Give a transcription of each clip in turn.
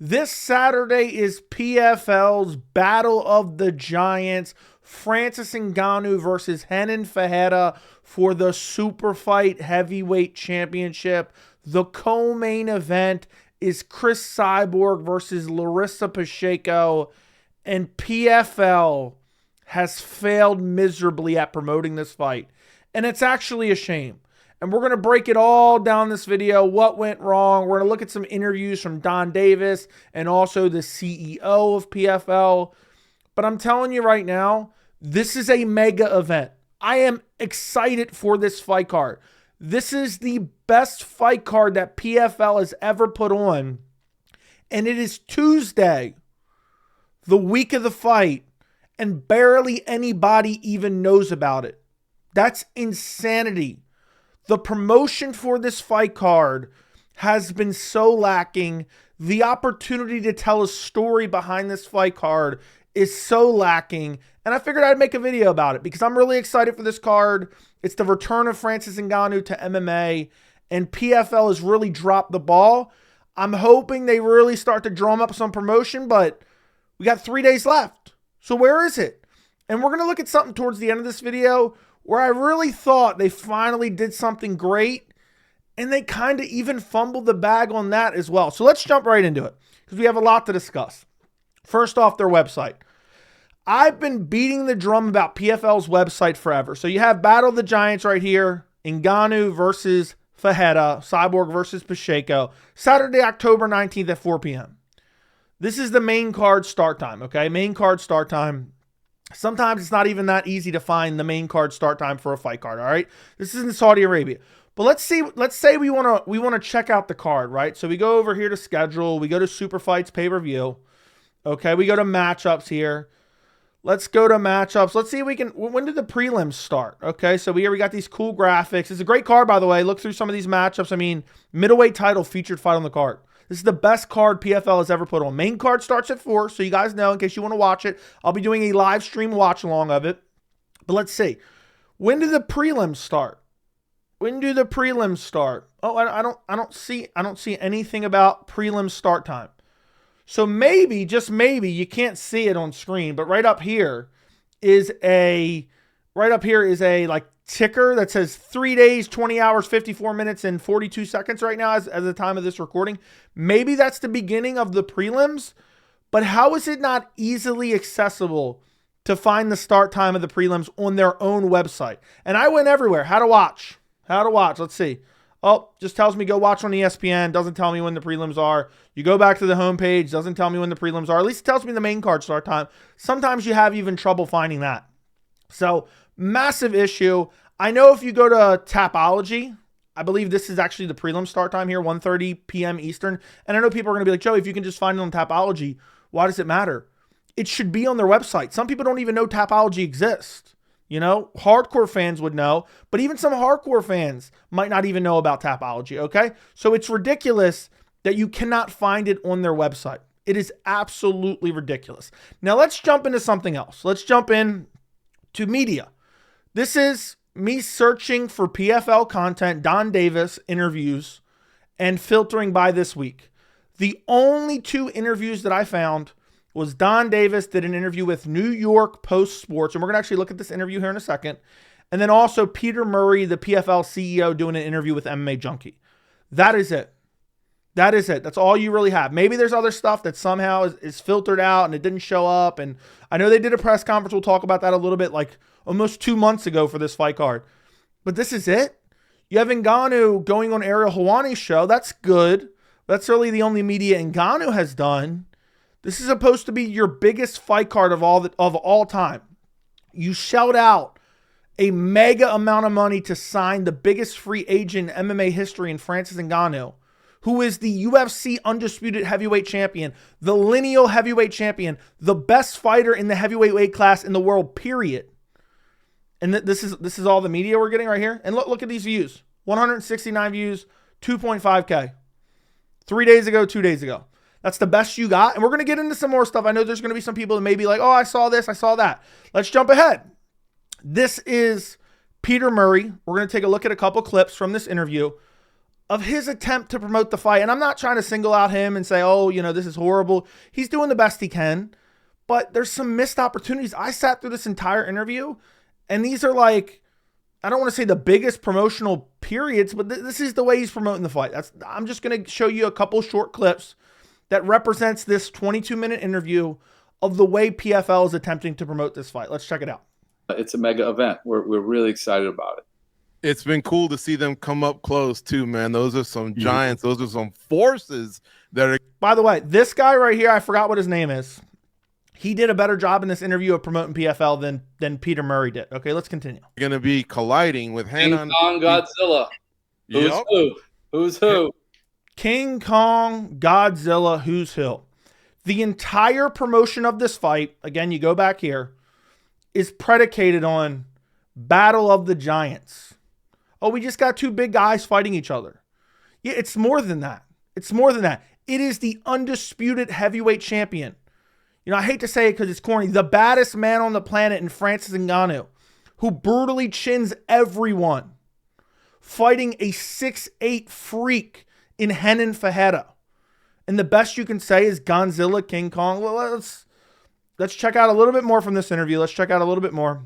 This Saturday is PFL's Battle of the Giants. Francis Ngannou versus Renan Ferreira for the Super Fight Heavyweight Championship. The co-main event is Chris Cyborg versus Larissa Pacheco. And PFL has failed miserably at promoting this fight. And it's actually a shame. And we're going to break it all down this video, what went wrong. We're going to look at some interviews from Don Davis and also the CEO of PFL. But I'm telling you right now, this is a mega event. I am excited for this fight card. This is the best fight card that PFL has ever put on. And it is Tuesday, the week of the fight, and barely anybody even knows about it. That's insanity. The promotion for this fight card has been so lacking. The opportunity to tell a story behind this fight card is so lacking. And I figured I'd make a video about it because I'm really excited for this card. It's the return of Francis Ngannou to MMA, and PFL has really dropped the ball. I'm hoping they really start to drum up some promotion, but we got 3 days left. So where is it? And we're going to look at something towards the end of this video where I really thought they finally did something great, and they kind of even fumbled the bag on that as well. So let's jump right into it because we have a lot to discuss. First off, their website. I've been beating the drum about PFL's website forever. So you have Battle of the Giants right here, Ngannou versus Ferreira, Cyborg versus Pacheco, Saturday, October 19th at 4 p.m. This is the main card start time, okay? Main card start time. Sometimes it's not even that easy to find the main card start time for a fight card, all right? This is in Saudi Arabia. But let's say we want to check out the card, right? So we go over here to schedule, we go to Super Fights pay-per-view. Okay, we go to matchups here. Let's go to matchups. Let's see if we can, when did the prelims start? Okay, so we got these cool graphics. It's a great card, by the way. Look through some of these matchups. I mean, middleweight title featured fight on the card. This is the best card PFL has ever put on. Main card starts at 4, so you guys know in case you want to watch it. I'll be doing a live stream watch along of it. But let's see. When do the prelims start? When do the prelims start? Oh, I don't see anything about prelim start time. So maybe, just maybe, you can't see it on screen, but right up here is a like ticker that says 3 days, 20 hours, 54 minutes, and 42 seconds right now as the time of this recording. Maybe that's the beginning of the prelims, but how is it not easily accessible to find the start time of the prelims on their own website? And I went everywhere. How to watch. Let's see. Oh, just tells me go watch on ESPN. Doesn't tell me when the prelims are. You go back to the homepage. Doesn't tell me when the prelims are. At least it tells me the main card start time. Sometimes you have even trouble finding that. So, massive issue. I know if you go to Tapology, I believe this is actually the prelim start time here, 1:30 p.m. Eastern. And I know people are going to be like, Joe, if you can just find it on Tapology, why does it matter? It should be on their website. Some people don't even know Tapology exists. You know, hardcore fans would know, but even some hardcore fans might not even know about Tapology, okay? So it's ridiculous that you cannot find it on their website. It is absolutely ridiculous. Now let's jump into something else. Let's jump in to media. This is me searching for PFL content, Don Davis interviews, and filtering by this week. The only 2 interviews that I found was Don Davis did an interview with New York Post Sports, and we're going to actually look at this interview here in a second. And then also Peter Murray, the PFL CEO, doing an interview with MMA Junkie. That is it. That is it. That's all you really have. Maybe there's other stuff that somehow is filtered out and it didn't show up. And I know they did a press conference. We'll talk about that a little bit, like almost 2 months ago for this fight card. But this is it. You have Ngannou going on Ariel Helwani's show. That's good. That's really the only media Ngannou has done. This is supposed to be your biggest fight card of all time. You shelled out a mega amount of money to sign the biggest free agent in MMA history in Francis Ngannou, who is the UFC undisputed heavyweight champion, the lineal heavyweight champion, the best fighter in the heavyweight weight class in the world, period. And this is all the media we're getting right here. And look at these views. 169 views, 2.5K. 3 days ago, 2 days ago. That's the best you got. And we're going to get into some more stuff. I know there's going to be some people that may be like, oh, I saw this, I saw that. Let's jump ahead. This is Peter Murray. We're going to take a look at a couple clips from this interview. of his attempt to promote the fight. And I'm not trying to single out him and say, oh, this is horrible. He's doing the best he can, but there's some missed opportunities. I sat through this entire interview, and these are like, I don't want to say the biggest promotional periods, but this is the way he's promoting the fight. I'm just going to show you a couple short clips that represents this 22-minute interview of the way PFL is attempting to promote this fight. Let's check it out. It's a mega event. We're really excited about it. It's been cool to see them come up close too, man. Those are some giants. Those are some forces that are. By the way, this guy right here, I forgot what his name is. He did a better job in this interview of promoting PFL than Peter Murray did. Okay, let's continue. Going to be colliding with King Kong Godzilla. Who's who? Who's who? King Kong Godzilla. Who's who? The entire promotion of this fight, again, you go back here, is predicated on Battle of the Giants. Oh, we just got two big guys fighting each other. Yeah, it's more than that. It's more than that. It is the undisputed heavyweight champion. I hate to say it because it's corny. The baddest man on the planet in Francis Ngannou, who brutally chins everyone, fighting a 6'8" freak in Renan Ferreira. And the best you can say is Godzilla, King Kong. Well, let's check out a little bit more from this interview. Let's check out a little bit more,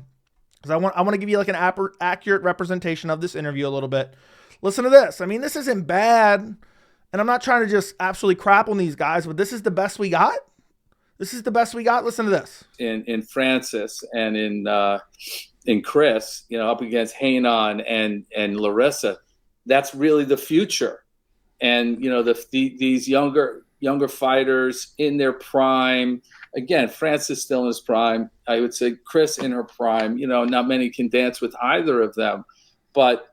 because I want to give you like an accurate representation of this interview a little bit. Listen to this. I mean, this isn't bad, and I'm not trying to just absolutely crap on these guys, but this is the best we got. This is the best we got. Listen to this. In Francis and in Chris, up against Renan and Larissa, that's really the future. And these younger fighters in their prime. Again, Francis still in his prime. I would say Chris in her prime. Not many can dance with either of them, but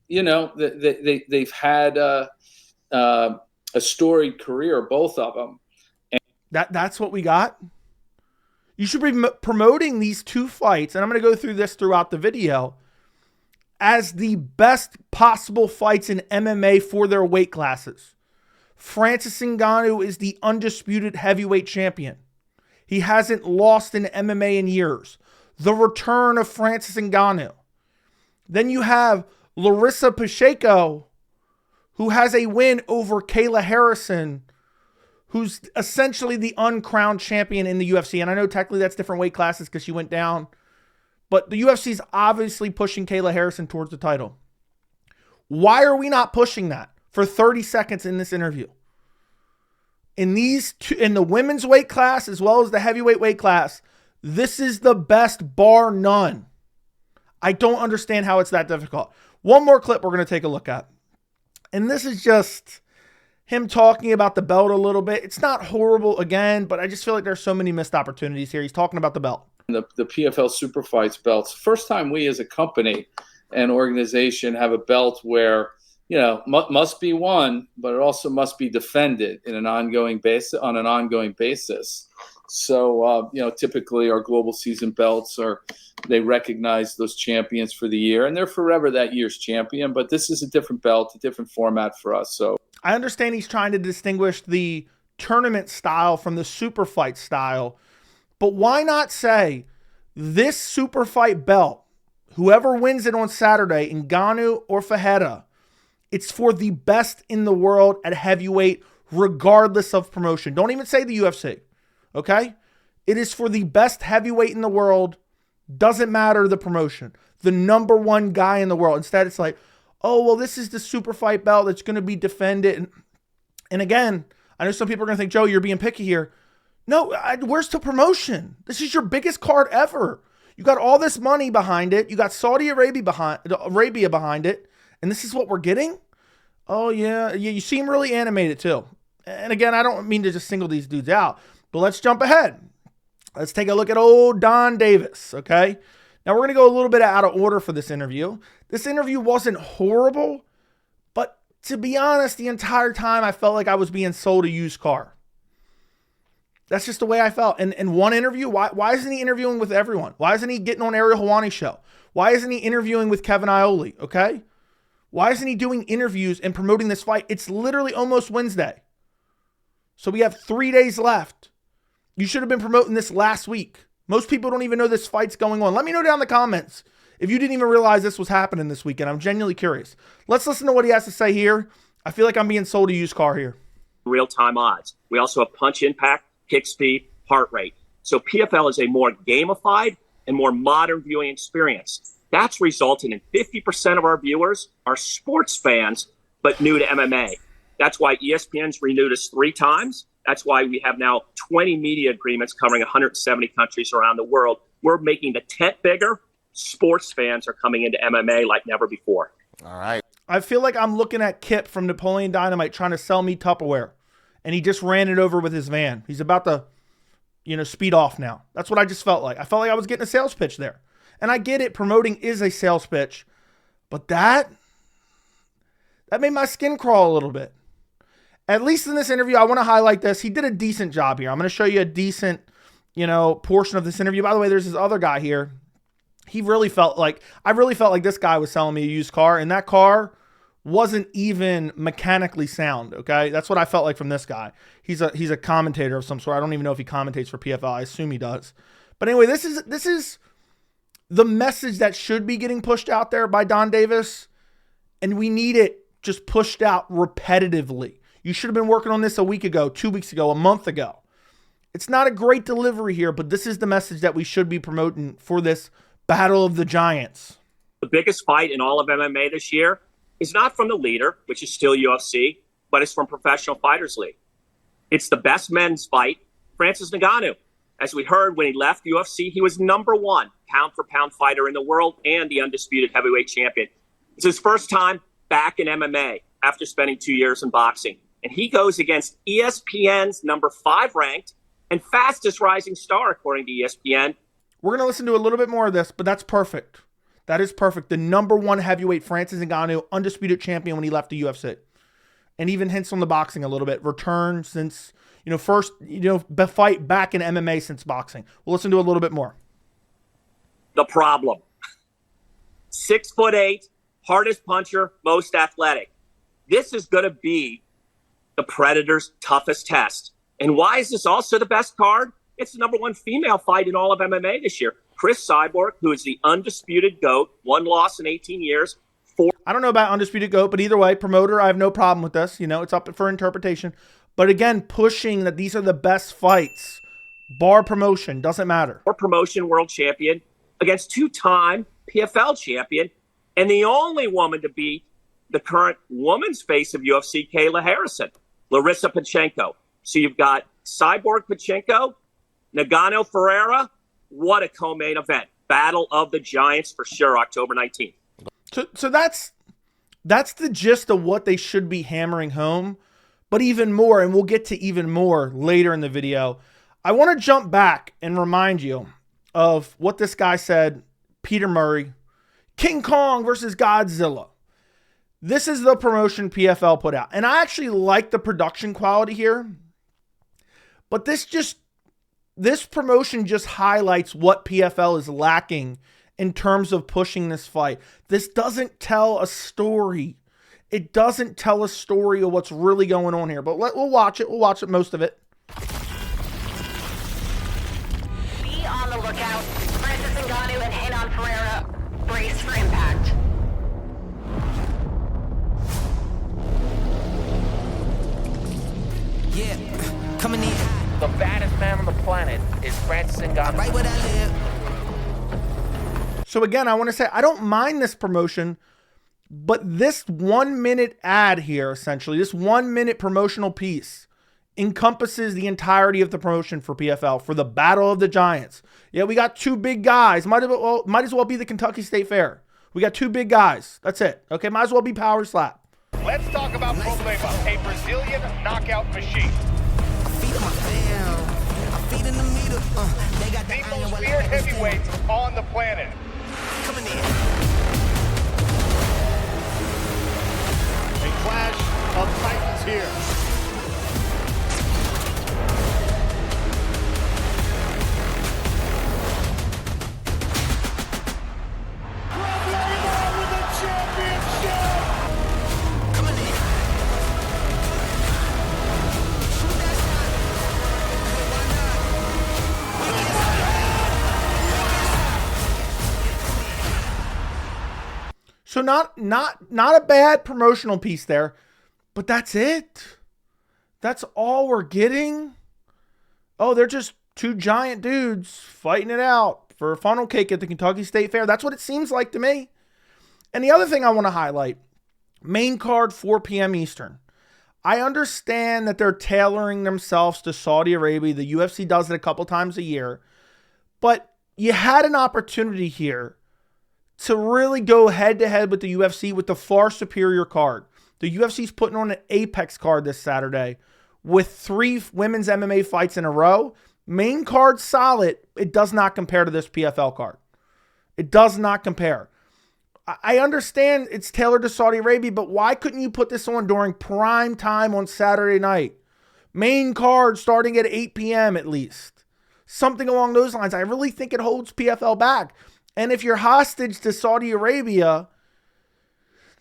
they've had a storied career, both of them. That's what we got. You should be promoting these two fights, and I'm going to go through this throughout the video, as the best possible fights in MMA for their weight classes. Francis Ngannou is the undisputed heavyweight champion. He hasn't lost in MMA in years. The return of Francis Ngannou. Then you have Larissa Pacheco, who has a win over Kayla Harrison, who's essentially the uncrowned champion in the UFC. And I know technically that's different weight classes because she went down, but the UFC is obviously pushing Kayla Harrison towards the title. Why are we not pushing that for 30 seconds in this interview? In the women's weight class as well as the heavyweight weight class, this is the best, bar none. I don't understand how it's that difficult. One more clip we're going to take a look at. And this is just him talking about the belt a little bit. It's not horrible again, but I just feel like there's so many missed opportunities here. He's talking about the belt. The PFL Super Fights belts. First time we as a company and organization have a belt where, must be won, but it also must be defended on an ongoing basis. So, typically our global season belts they recognize those champions for the year, and they're forever that year's champion. But this is a different belt, a different format for us. So I understand he's trying to distinguish the tournament style from the super fight style, but why not say this super fight belt, whoever wins it on Saturday, Ngannou or Ferreira, it's for the best in the world at heavyweight, regardless of promotion. Don't even say the UFC, okay? It is for the best heavyweight in the world. Doesn't matter the promotion. The number one guy in the world. Instead, it's like, oh, well, this is the super fight belt that's going to be defended. And again, I know some people are going to think, Joe, you're being picky here. No, where's the promotion? This is your biggest card ever. You got all this money behind it. You got Saudi Arabia behind it. And this is what we're getting? Oh, yeah. You seem really animated, too. And again, I don't mean to just single these dudes out, but let's jump ahead. Let's take a look at old Don Davis, okay? Now, we're going to go a little bit out of order for this interview. This interview wasn't horrible, but to be honest, the entire time I felt like I was being sold a used car. That's just the way I felt. And in one interview, why isn't he interviewing with everyone? Why isn't he getting on Ariel Helwani's show? Why isn't he interviewing with Kevin Iole, okay? Why isn't he doing interviews and promoting this fight? It's literally almost Wednesday. So we have 3 days left. You should have been promoting this last week. Most people don't even know this fight's going on. Let me know down in the comments if you didn't even realize this was happening this weekend. I'm genuinely curious. Let's listen to what he has to say here I feel like I'm being sold a used car here. Real-time odds. We also have punch impact, kick speed, heart rate. So PFL is a more gamified and more modern viewing experience. That's resulting in 50% of our viewers are sports fans, but new to MMA. That's why ESPN's renewed us 3 times. That's why we have now 20 media agreements covering 170 countries around the world. We're making the tent bigger. Sports fans are coming into MMA like never before. All right. I feel like I'm looking at Kip from Napoleon Dynamite trying to sell me Tupperware, and he just ran it over with his van. He's about to, speed off now. That's what I just felt like. I felt like I was getting a sales pitch there. And I get it, promoting is a sales pitch, but that made my skin crawl a little bit. At least in this interview, I want to highlight this. He did a decent job here. I'm going to show you a decent, portion of this interview. By the way, there's this other guy here. I really felt like this guy was selling me a used car, and that car wasn't even mechanically sound, okay? That's what I felt like from this guy. He's a commentator of some sort. I don't even know if he commentates for PFL. I assume he does. But anyway, this is the message that should be getting pushed out there by Don Davis, and we need it just pushed out repetitively. You should have been working on this a week ago, 2 weeks ago, a month ago. It's not a great delivery here, but this is the message that we should be promoting for this Battle of the Giants. The biggest fight in all of MMA this year is not from the leader, which is still UFC, but it's from Professional Fighters League. It's the best men's fight, Francis Ngannou. As we heard, when he left UFC, he was #1 pound-for-pound fighter in the world and the undisputed heavyweight champion. It's his first time back in MMA after spending 2 years in boxing. And he goes against ESPN's #5 ranked and fastest rising star, according to ESPN. We're going to listen to a little bit more of this, but that's perfect. That is perfect. The #1 heavyweight, Francis Ngannou, undisputed champion when he left the UFC. And even hints on the boxing a little bit. Return since, first, fight back in MMA since boxing. We'll listen to a little bit more. The problem. 6'8", hardest puncher, most athletic. This is going to be the Predator's toughest test. And why is this also the best card? It's the #1 female fight in all of MMA this year. Chris Cyborg, who is the undisputed GOAT, 1 loss in 18 years. I don't know about undisputed GOAT, but either way, promoter, I have no problem with this. It's up for interpretation. But again, pushing that these are the best fights. Bar promotion, doesn't matter. Or promotion world champion against 2-time PFL champion and the only woman to beat the current woman's face of UFC, Kayla Harrison, Larissa Pachenko. So you've got Cyborg Pachenko, Ngannou Ferreira. What a co-main event. Battle of the Giants for sure, October 19th. So that's the gist of what they should be hammering home. But even more, and we'll get to even more later in the video, I want to jump back and remind you of what this guy said, Peter Murray, King Kong versus Godzilla. This is the promotion PFL put out. And I actually like the production quality here. But this promotion just highlights what PFL is lacking in terms of pushing this fight. This doesn't tell a story. It doesn't tell a story of what's really going on here. But we'll watch it. We'll watch it, most of it. Be on the lookout. Francis Ngannou and Renan Ferreira brace for impact. Yeah, coming in. The baddest man on the planet is Francis Ngannou. Right where I live. So again, I want to say I don't mind this promotion, but this 1 minute ad here, essentially, this 1 minute promotional piece encompasses the entirety of the promotion for PFL for the Battle of the Giants. Yeah, we got 2 big guys. Might as well be the Kentucky State Fair. We got 2 big guys. That's it. Okay, might as well be Power Slap. Let's talk about Problema, a Brazilian knockout machine. Feet on my fam. I feet in the meter. They got The most feared heavyweight on the planet. coming in. A clash of titans here. Problema with the championship. Coming in. Shoot that shot. So not a bad promotional piece there. But that's it. That's all we're getting. Oh, they're just two giant dudes fighting it out for a funnel cake at the Kentucky State Fair. That's what it seems like to me. And the other thing I want to highlight, main card, 4 p.m. Eastern. I understand that they're tailoring themselves to Saudi Arabia. The UFC does it a couple times a year. But you had an opportunity here to really go head-to-head with the UFC with the far superior card. The UFC's putting on an Apex card this Saturday with 3 women's MMA fights in a row. Main card solid. It does not compare to this PFL card. It does not compare. I understand it's tailored to Saudi Arabia, but why couldn't you put this on during prime time on Saturday night? Main card starting at 8 p.m. at least. Something along those lines. I really think it holds PFL back. And if you're hostage to Saudi Arabia,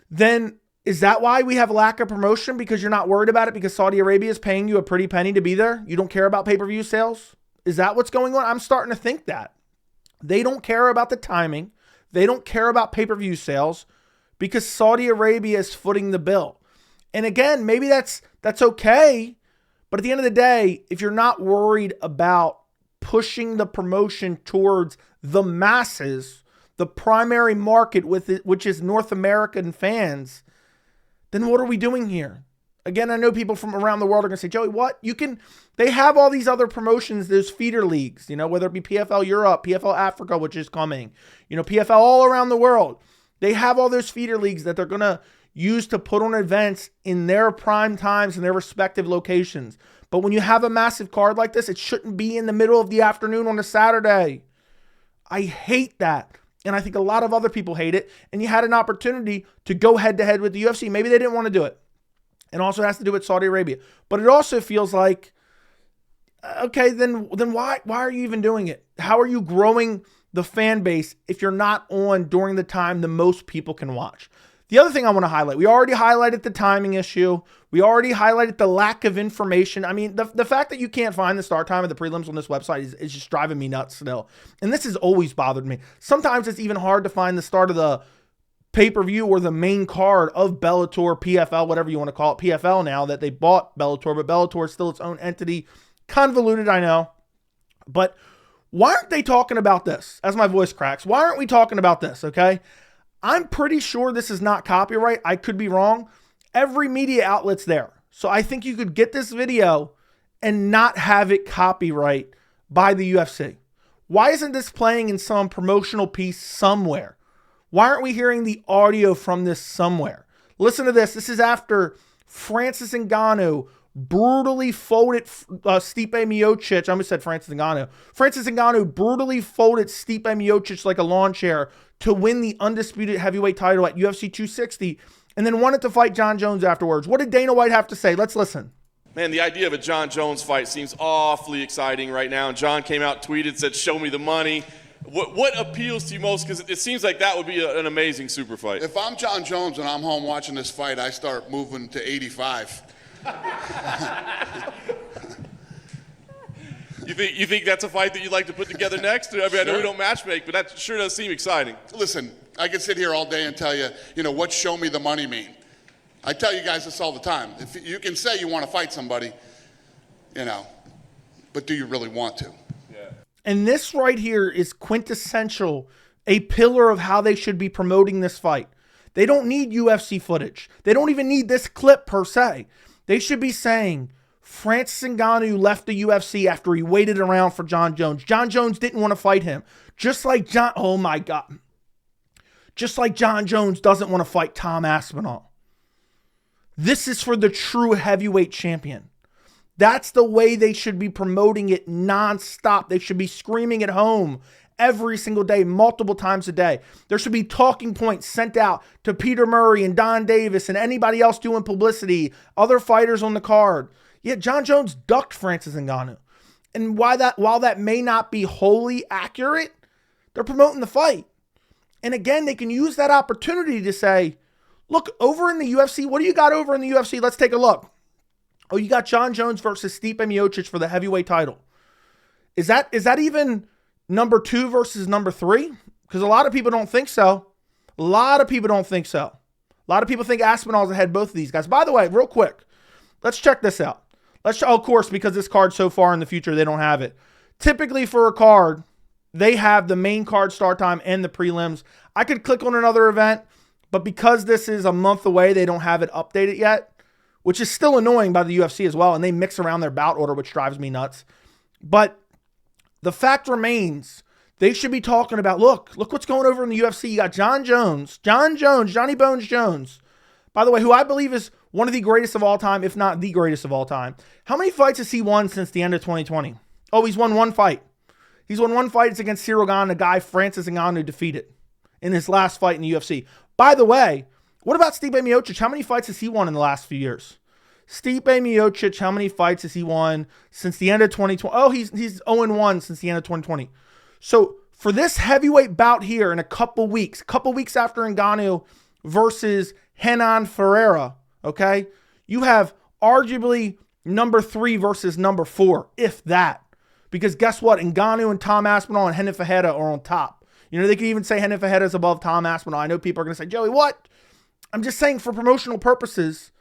then is that why we have a lack of promotion? Because you're not worried about it because Saudi Arabia is paying you a pretty penny to be there? You don't care about pay-per-view sales? Is that what's going on? I'm starting to think that. They don't care about the timing. They don't care about pay-per-view sales because Saudi Arabia is footing the bill. And again, maybe that's okay. But at the end of the day, if you're not worried about pushing the promotion towards the masses, the primary market with it, which is North American fans, then what are we doing here? Again, I know people from around the world are going to say, Joey, what? They have all these other promotions, those feeder leagues, whether it be PFL Europe, PFL Africa, which is coming, PFL all around the world. They have all those feeder leagues that they're going to use to put on events in their prime times in their respective locations. But when you have a massive card like this, it shouldn't be in the middle of the afternoon on a Saturday. I hate that. And I think a lot of other people hate it. And you had an opportunity to go head-to-head with the UFC. Maybe they didn't want to do it. And also has to do with Saudi Arabia. But it also feels like, okay, then why are you even doing it? How are you growing the fan base if you're not on during the time the most people can watch? The other thing I want to highlight, we already highlighted the timing issue. We already highlighted the lack of information. I mean, the fact that you can't find the start time of the prelims on this website is just driving me nuts still. And this has always bothered me. Sometimes it's even hard to find the start of the pay-per-view or the main card of Bellator, PFL, whatever you want to call it. PFL now that they bought Bellator, but Bellator is still its own entity. Convoluted, I know. But why aren't they talking about this? As my voice cracks, why aren't we talking about this, okay? I'm pretty sure this is not copyright. I could be wrong. Every media outlet's there. So I think you could get this video and not have it copyright by the UFC. Why isn't this playing in some promotional piece somewhere? Why aren't we hearing the audio from this somewhere? Listen to this. This is after Francis Ngannou brutally folded Stipe Miocic. I almost said Francis Ngannou. Francis Ngannou brutally folded Stipe Miocic like a lawn chair to win the undisputed heavyweight title at UFC 260 and then wanted to fight Jon Jones afterwards. What did Dana White have to say? Let's listen. Man, the idea of a Jon Jones fight seems awfully exciting right now. And Jon came out, tweeted, said, show me the money. What appeals to you most? Because it seems like that would be an amazing super fight. If I'm Jon Jones and I'm home watching this fight, I start moving to 85. You think that's a fight that you'd like to put together next? I mean, I know we don't matchmake, but that sure does seem exciting. Listen, I can sit here all day and tell you, what show me the money mean? I tell you guys this all the time. If you can say you want to fight somebody, but do you really want to? And this right here is quintessential, a pillar of how they should be promoting this fight. They don't need UFC footage. They don't even need this clip per se. They should be saying, Francis Ngannou left the UFC after he waited around for Jon Jones. Jon Jones didn't want to fight him. Just like Jon Jones doesn't want to fight Tom Aspinall. This is for the true heavyweight champion. That's the way they should be promoting it nonstop. They should be screaming at home every single day, multiple times a day. There should be talking points sent out to Peter Murray and Don Davis and anybody else doing publicity, other fighters on the card. Yeah, Jon Jones ducked Francis Ngannou. And while that may not be wholly accurate, they're promoting the fight. And again, they can use that opportunity to say, look, over in the UFC, what do you got over in the UFC? Let's take a look. Oh, you got Jon Jones versus Stipe Miocic for the heavyweight title. Is that even number 2 versus number 3? Because a lot of people don't think so. A lot of people don't think so. A lot of people think Aspinall's ahead of both of these guys. By the way, real quick, let's check this out. Of course, because this card's so far in the future, they don't have it. Typically for a card, they have the main card start time and the prelims. I could click on another event, but because this is a month away, they don't have it updated yet, which is still annoying by the UFC as well, and they mix around their bout order, which drives me nuts. But the fact remains, they should be talking about, look what's going over in the UFC. You got Johnny Bones Jones, by the way, who I believe is one of the greatest of all time, if not the greatest of all time. How many fights has he won since the end of 2020? Oh, he's won one fight. He's won one fight. It's against Ciryl Gane, a guy Francis Ngannou defeated in his last fight in the UFC. By the way, what about Stipe Miocic? How many fights has he won in the last few years? Stipe Miocic, how many fights has he won since the end of 2020? Oh, he's 0-1 since the end of 2020. So for this heavyweight bout here in a couple weeks after Ngannou versus Renan Ferreira, okay, you have arguably number 3 versus number 4, if that. Because guess what? Ngannou and Tom Aspinall and Renan Ferreira are on top. You know, they could even say Renan Ferreira is above Tom Aspinall. I know people are going to say, Joey, what? I'm just saying for promotional purposes,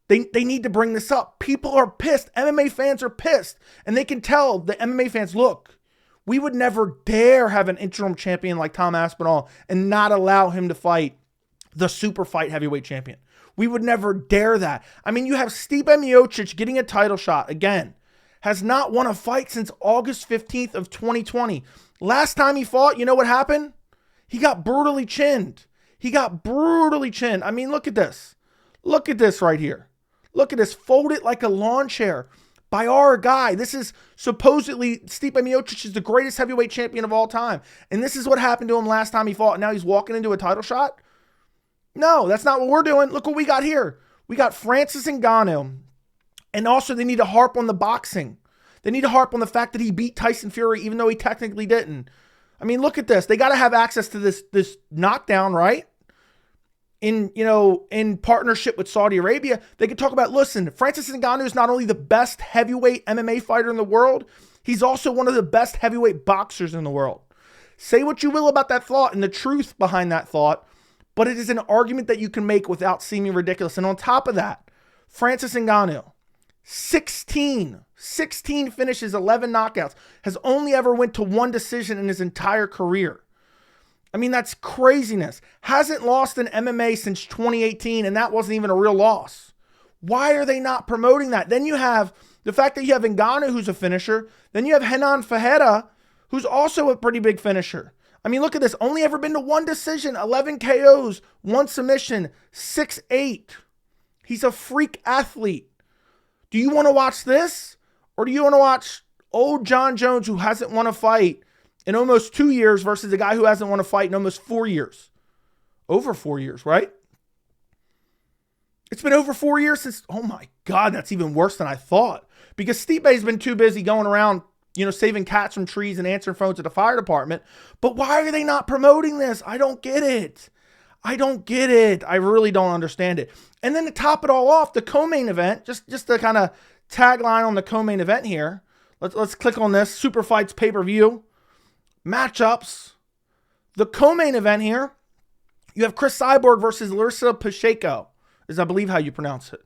they need to bring this up. People are pissed. MMA fans are pissed. And they can tell the MMA fans, look, we would never dare have an interim champion like Tom Aspinall and not allow him to fight the super fight heavyweight champion. We would never dare that. I mean, you have Stipe Miocic getting a title shot again. Has not won a fight since August 15th of 2020. Last time he fought, you know what happened? He got brutally chinned. I mean, look at this. Look at this right here. Look at this. Folded like a lawn chair by our guy. This is supposedly Stipe Miocic is the greatest heavyweight champion of all time. And this is what happened to him last time he fought. And now he's walking into a title shot? No, that's not what we're doing. Look what we got here. We got Francis Ngannou. And also they need to harp on the boxing. They need to harp on the fact that he beat Tyson Fury even though he technically didn't. I mean, look at this. They got to have access to this knockdown, right? In partnership with Saudi Arabia. They could talk about, listen, Francis Ngannou is not only the best heavyweight MMA fighter in the world, he's also one of the best heavyweight boxers in the world. Say what you will about that thought and the truth behind that thought, but it is an argument that you can make without seeming ridiculous. And on top of that, Francis Ngannou, 16 finishes, 11 knockouts, has only ever went to one decision in his entire career. I mean, that's craziness. Hasn't lost in MMA since 2018, and that wasn't even a real loss. Why are they not promoting that? Then you have the fact that you have Ngannou, who's a finisher. Then you have Renan Ferreira, who's also a pretty big finisher. I mean, look at this. Only ever been to one decision, 11 KOs, one submission, 6'8". He's a freak athlete. Do you want to watch this? Or do you want to watch old Jon Jones, who hasn't won a fight in almost 2 years, versus a guy who hasn't won a fight in almost 4 years? Over 4 years, right? It's been over 4 years since, oh my God, that's even worse than I thought. Because Stipe's been too busy going around, saving cats from trees and answering phones at the fire department. But why are they not promoting this? I don't get it. I really don't understand it. And then to top it all off, the co-main event, just the kind of tagline on the co-main event here. Let's click on this. Super Fights pay-per-view. Matchups. The co-main event here, you have Chris Cyborg versus Larissa Pacheco, is I believe how you pronounce it.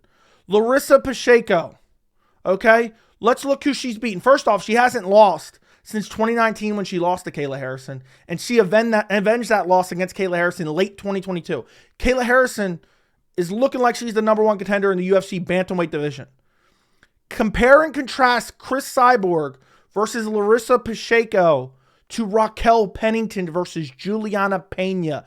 Larissa Pacheco. Okay? Let's look who she's beaten. First off, she hasn't lost since 2019 when she lost to Kayla Harrison. And she avenged that loss against Kayla Harrison in late 2022. Kayla Harrison is looking like she's the number 1 contender in the UFC bantamweight division. Compare and contrast Chris Cyborg versus Larissa Pacheco to Raquel Pennington versus Juliana Pena.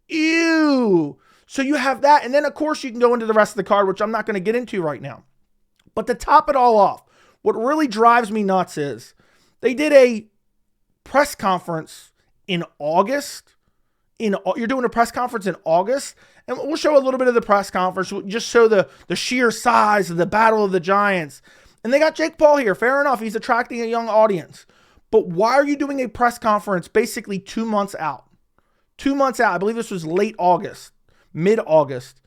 Ew. So you have that. And then, of course, you can go into the rest of the card, which I'm not going to get into right now. But to top it all off, what really drives me nuts is they did a press conference in August. You're doing a press conference in August, and we'll show a little bit of the press conference. We'll just show the sheer size of the Battle of the Giants. And they got Jake Paul here. Fair enough. He's attracting a young audience. But why are you doing a press conference basically 2 months out? 2 months out. I believe this was late August, mid-August.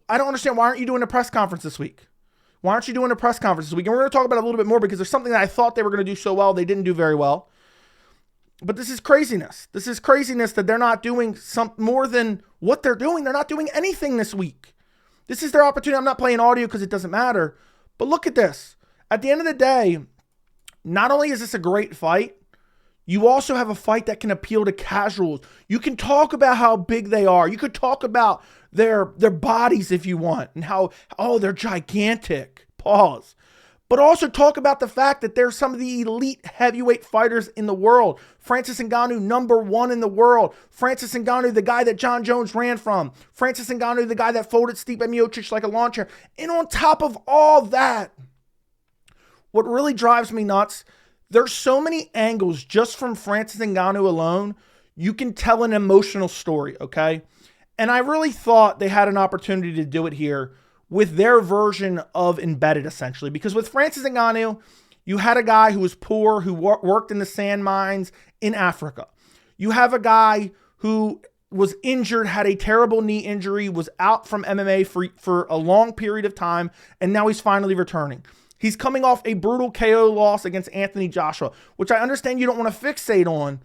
I don't understand. Why aren't you doing a press conference this week? Why aren't you doing a press conference this week? And we're going to talk about it a little bit more because there's something that I thought they were going to do so well. They didn't do very well. But this is craziness. This is craziness that they're not doing some more than what they're doing. They're not doing anything this week. This is their opportunity. I'm not playing audio because it doesn't matter. But look at this. At the end of the day, not only is this a great fight, you also have a fight that can appeal to casuals. You can talk about how big they are. You could talk about their bodies if you want and how, oh, they're gigantic. Pause. But also talk about the fact that they're some of the elite heavyweight fighters in the world. Francis Ngannou, #1 in the world. Francis Ngannou, the guy that Jon Jones ran from. Francis Ngannou, the guy that folded Stipe Miocic like a lawn chair. And on top of all that, what really drives me nuts, there's so many angles just from Francis Ngannou alone. You can tell an emotional story, okay? And I really thought they had an opportunity to do it here with their version of Embedded, essentially. Because with Francis Ngannou, you had a guy who was poor, who worked in the sand mines in Africa. You have a guy who was injured, had a terrible knee injury, was out from MMA for a long period of time, and now he's finally returning. He's coming off a brutal KO loss against Anthony Joshua, which I understand you don't want to fixate on,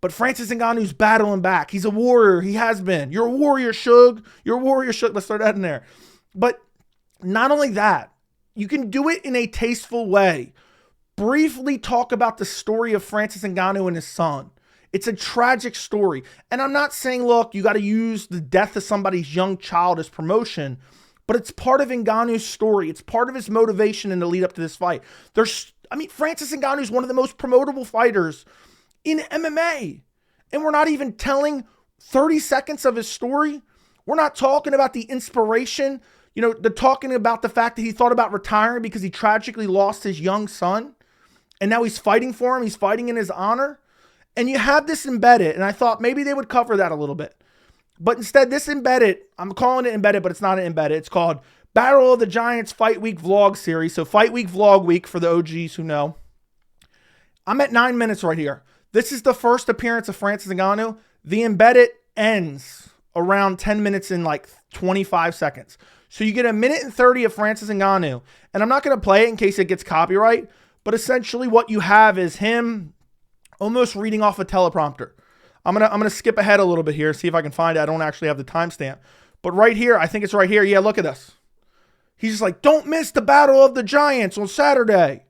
but Francis Ngannou's battling back. He's a warrior. He has been. You're a warrior, Suge. You're a warrior, Suge. Let's throw that in there. But not only that, you can do it in a tasteful way. Briefly talk about the story of Francis Ngannou and his son. It's a tragic story. And I'm not saying, look, you got to use the death of somebody's young child as promotion, but it's part of Ngannou's story. It's part of his motivation in the lead up to this fight. Francis Ngannou is one of the most promotable fighters in MMA. And we're not even telling 30 seconds of his story. We're not talking about the inspiration, talking about the fact that he thought about retiring because he tragically lost his young son. And now he's fighting for him. He's fighting in his honor. And you have this Embedded. And I thought maybe they would cover that a little bit. But instead, this Embedded, I'm calling it Embedded, but it's not an Embedded. It's called Battle of the Giants Fight Week Vlog Series. So Fight Week Vlog Week for the OGs who know. I'm at 9 minutes right here. This is the first appearance of Francis Ngannou. The Embedded ends around 10 minutes and like 25 seconds. So you get 1 minute and 30 of Francis Ngannou. And I'm not going to play it in case it gets copyright. But essentially what you have is him almost reading off a teleprompter. I'm gonna skip ahead a little bit here, see if I can find it. I don't actually have the timestamp. But right here, I think it's right here. Yeah, look at this. He's just like, don't miss the Battle of the Giants on Saturday.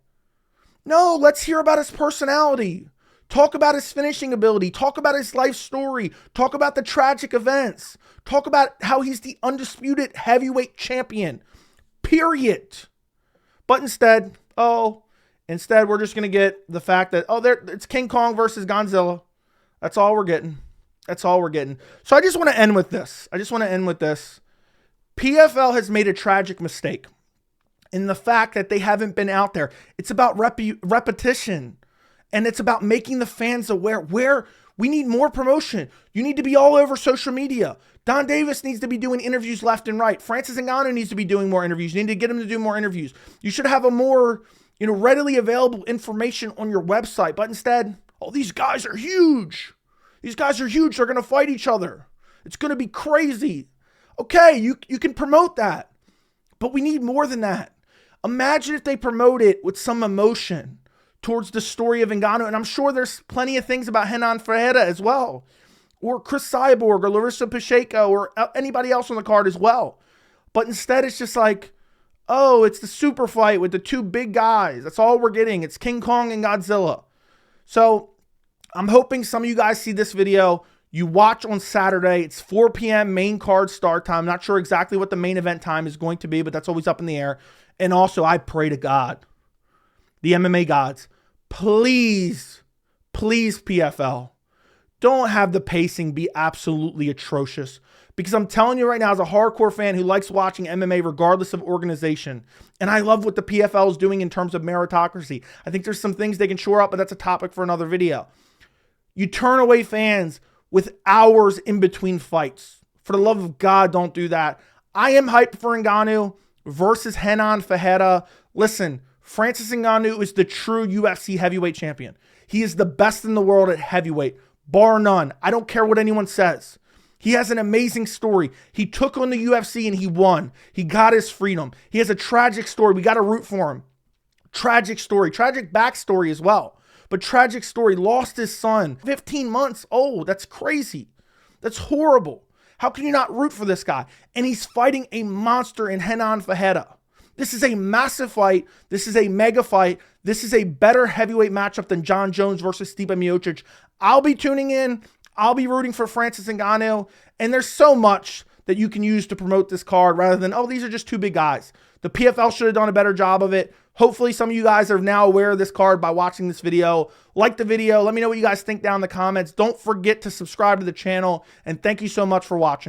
No, let's hear about his personality. Talk about his finishing ability. Talk about his life story. Talk about the tragic events. Talk about how he's the undisputed heavyweight champion. Period. But instead, we're just going to get the fact that, it's King Kong versus Godzilla. That's all we're getting. That's all we're getting. So I just want to end with this. PFL has made a tragic mistake in the fact that they haven't been out there. It's about repetition. And it's about making the fans aware where we need more promotion. You need to be all over social media. Don Davis needs to be doing interviews left and right. Francis Ngannou needs to be doing more interviews. You need to get him to do more interviews. You should have a more, readily available information on your website. But instead, these guys are huge. These guys are huge. They're going to fight each other. It's going to be crazy. Okay, you can promote that. But we need more than that. Imagine if they promote it with some emotion towards the story of Ngannou. And I'm sure there's plenty of things about Renan Ferreira as well. Or Chris Cyborg or Larissa Pacheco or anybody else on the card as well. But instead it's just like, it's the super fight with the two big guys. That's all we're getting. It's King Kong and Godzilla. So I'm hoping some of you guys see this video. You watch on Saturday. It's 4 p.m. main card start time. Not sure exactly what the main event time is going to be, but that's always up in the air. And also, I pray to God, the MMA gods, please, PFL, don't have the pacing be absolutely atrocious. Because I'm telling you right now, as a hardcore fan who likes watching MMA regardless of organization, and I love what the PFL is doing in terms of meritocracy. I think there's some things they can shore up, but that's a topic for another video. You turn away fans with hours in between fights. For the love of God, don't do that. I am hyped for Ngannou versus Renan Ferreira. Listen, Francis Ngannou is the true UFC heavyweight champion. He is the best in the world at heavyweight, bar none. I don't care what anyone says. He has an amazing story. He took on the UFC and he won. He got his freedom. He has a tragic story. We got to root for him. Tragic story. Tragic backstory as well. But tragic story, lost his son, 15 months old. That's crazy. That's horrible. How can you not root for this guy? And he's fighting a monster in Renan Ferreira. This is a massive fight. This is a mega fight. This is a better heavyweight matchup than Jon Jones versus Stipe Miocic. I'll be tuning in. I'll be rooting for Francis Ngannou. And there's so much that you can use to promote this card rather than, oh, these are just two big guys. The PFL should have done a better job of it. Hopefully some of you guys are now aware of this card by watching this video. Like the video. Let me know what you guys think down in the comments. Don't forget to subscribe to the channel. And thank you so much for watching.